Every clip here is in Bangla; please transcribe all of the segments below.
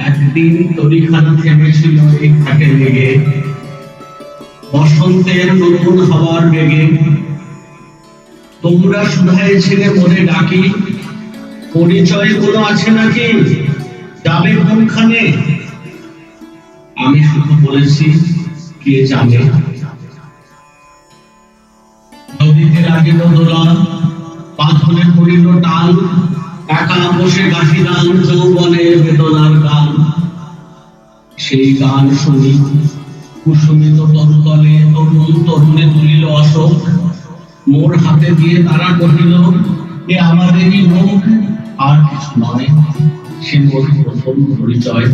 একদিন তরিখানা থেমেছিল এই ঘাটে লেগে, বসন্তের নতুন হাওয়ার বেগে। তোমরা শুধাইছিলে মনে ডাকি, পরিচয় কোনো আছে নাকি, যাবে কোনখানে? আমি শুধু বলেছি, কে জানে। নদীতে লাগিল দোলা, পাথরে পড়িল টান, একা বসে গাহিলাম যৌবনের বেদনার গান। সেই গান শুনি কুসুমিত তরুতলে তরুণ তরুণে তুলিল অশোক। মোর হাতে দিয়ে তারা কহিল, এ আমাদেরই মুখ, আর কিছু নয়, সে মোর প্রথম পরিচয়।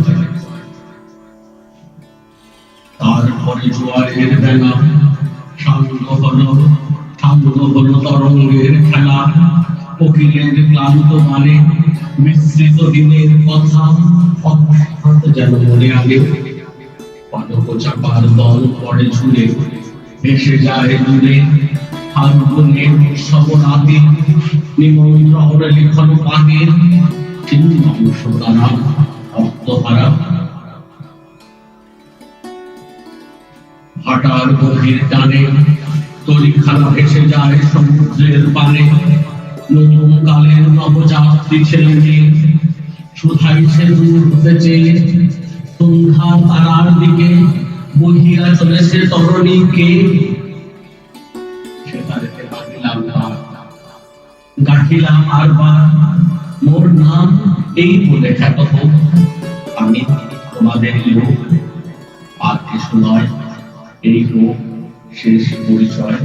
তারপরে জোয়ারের বেলা, সাঙ্গ হলো তরঙ্গের খেলা। কোকিলের ক্লান্ত গানে মিশ্রিত দিনের কথা হঠাৎ যেন মনে আগে। পালক চাপার দল পড়ে ঝুলে, ভেসে যায় দূরে ফাল্গুনের উৎসবরাতে। নিমন্ত্রণ লিখন পাতে চিহ্ন অংশ দ্বারা রক্তহারা। ভাটার গভীর টানে তরিখানা ভেসে যায় সমুদ্রের পানে। নতুন কালের নবযাত্রী ছেলে মেয়ে শুধাইছে দূর হতে চেয়ে। সন্ধ্যা তারার দিকে বহিয়া চলেছে তরণীকে। সেতারেতে গাহিলাম আরবার, মোর নাম এই বলে খ্যাত হোক, আমি তোমাদের লোক, আর কিছু নয়, এই হোক শেষ পরিচয়।